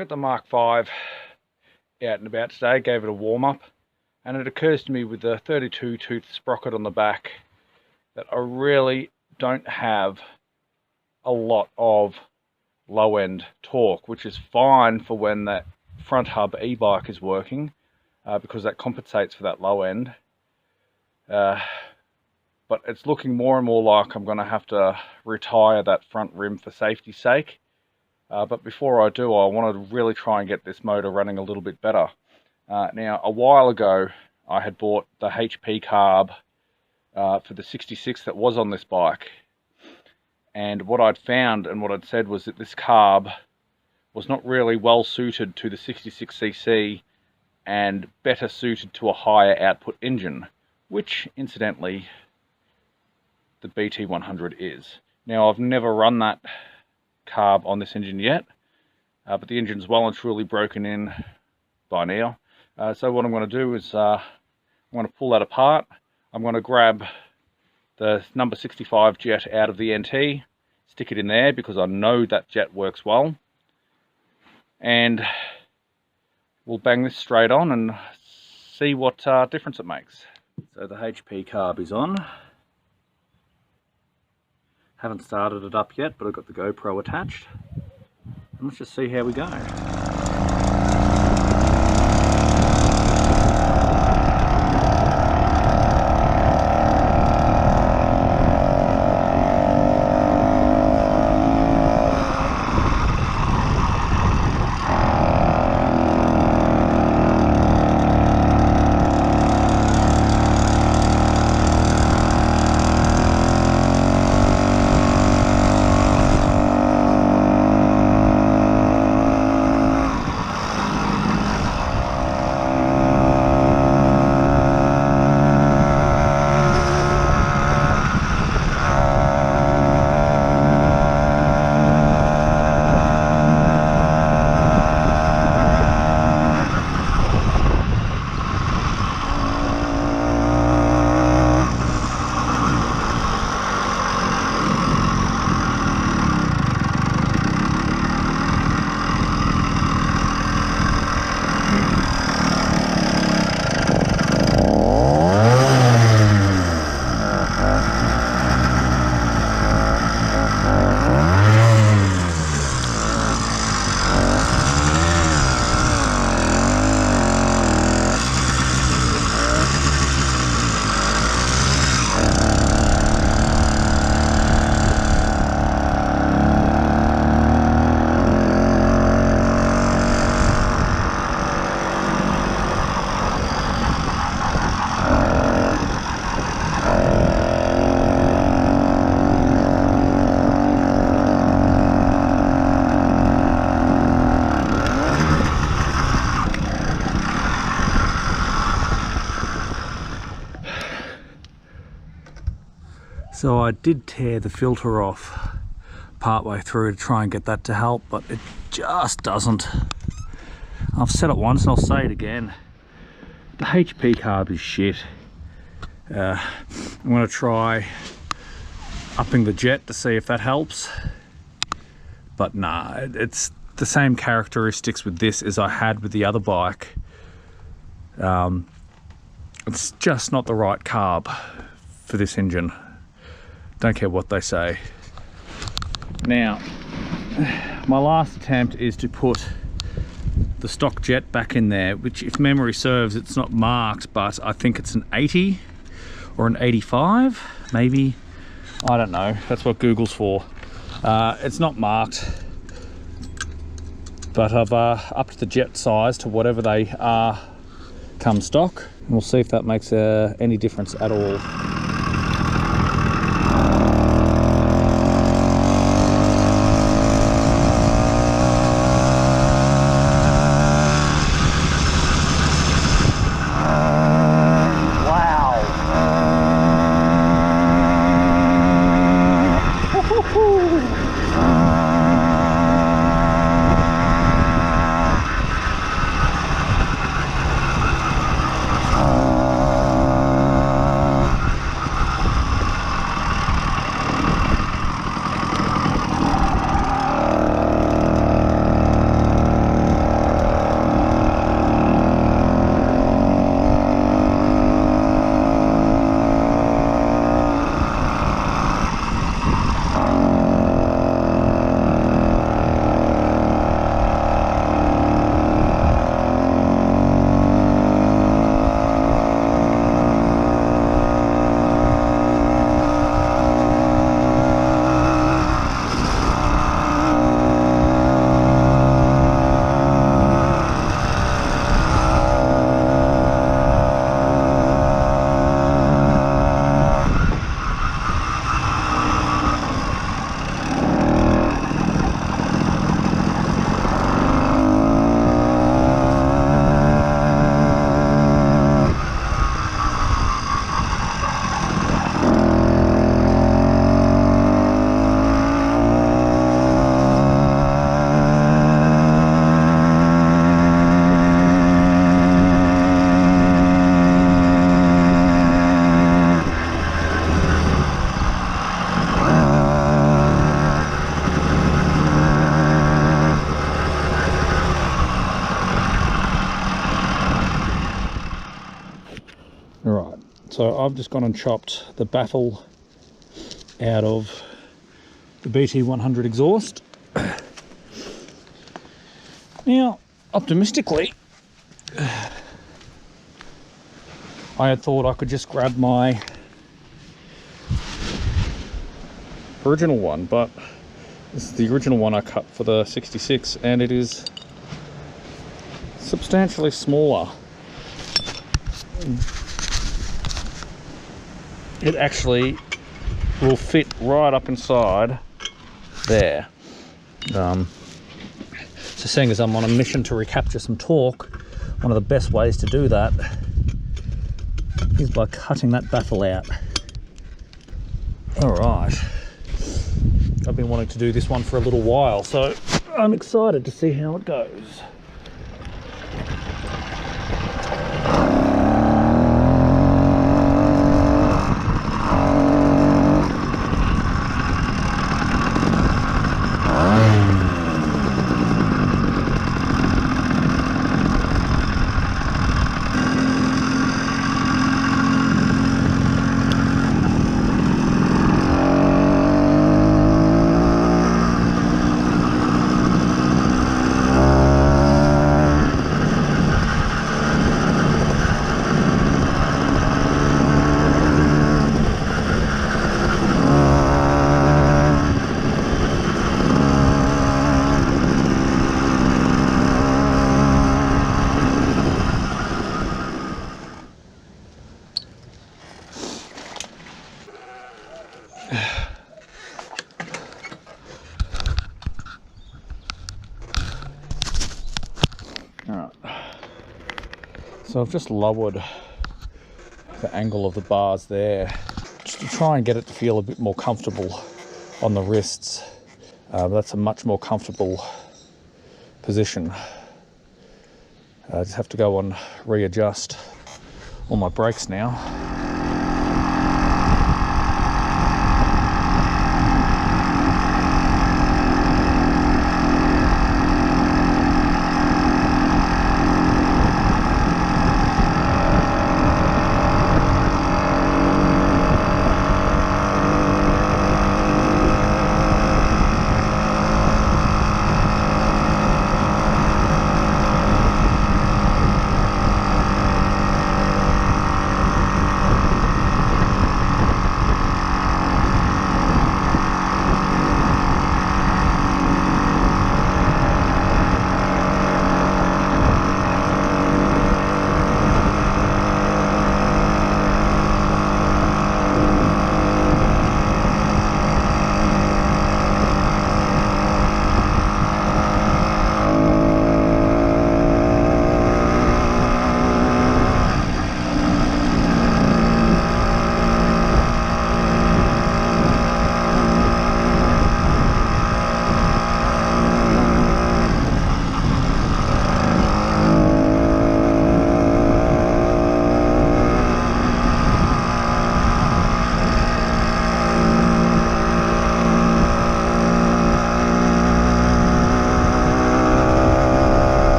got the Mark 5 out and about today, gave it a warm up, and it occurs to me with the 32 tooth sprocket on the back that I really don't have a lot of low end torque, which is fine for when that front hub e-bike is working, because that compensates for that low end. But it's looking more and more like I'm going to have to retire that front rim for safety's sake. But before I do, I want to really try and get this motor running a little bit better. Now, a while ago, I had bought the HP Carb for the 66 that was on this bike. And what I'd found and what I'd said was that this carb was not really well suited to the 66cc and better suited to a higher output engine, which, incidentally, the BT100 is. Now, I've never run that carb on this engine yet, but the engine's well and truly broken in by now. So what I'm going to do is I'm going to pull that apart. I'm going to grab the number 65 jet out of the NT, stick it in there because I know that jet works well, and we'll bang this straight on and see what difference it makes. So the HP Carb is on. Haven't started it up yet, but I've got the GoPro attached. And let's just see how we go. So I did tear the filter off partway through to try and get that to help, but it just doesn't. I've said it once and I'll say it again. The HP Carb is shit. I'm going to try upping the jet to see if that helps. But nah, it's the same characteristics with this as I had with the other bike. It's just not the right carb for this engine. Don't care what they say. Now, my last attempt is to put the stock jet back in there, which, if memory serves, it's not marked, but I think it's an 80 or an 85, maybe. I don't know, that's what Google's for. It's not marked, but I've upped the jet size to whatever they are come stock, and we'll see if that makes any difference at all. So I've just gone and chopped the Baffle out of the BT100 exhaust. Now, optimistically, I had thought I could just grab my original one, but this is the original one I cut for the 66, and it is substantially smaller. It actually will fit right up inside there. So seeing as I'm on a mission to recapture some torque, one of the best ways to do that is by cutting that baffle out. All right, I've been wanting to do this one for a little while, so I'm excited to see how it goes. So I've just lowered the angle of the bars there, just to try and get it to feel a bit more comfortable on the wrists. That's a much more comfortable position. I just have to go and readjust all my brakes now.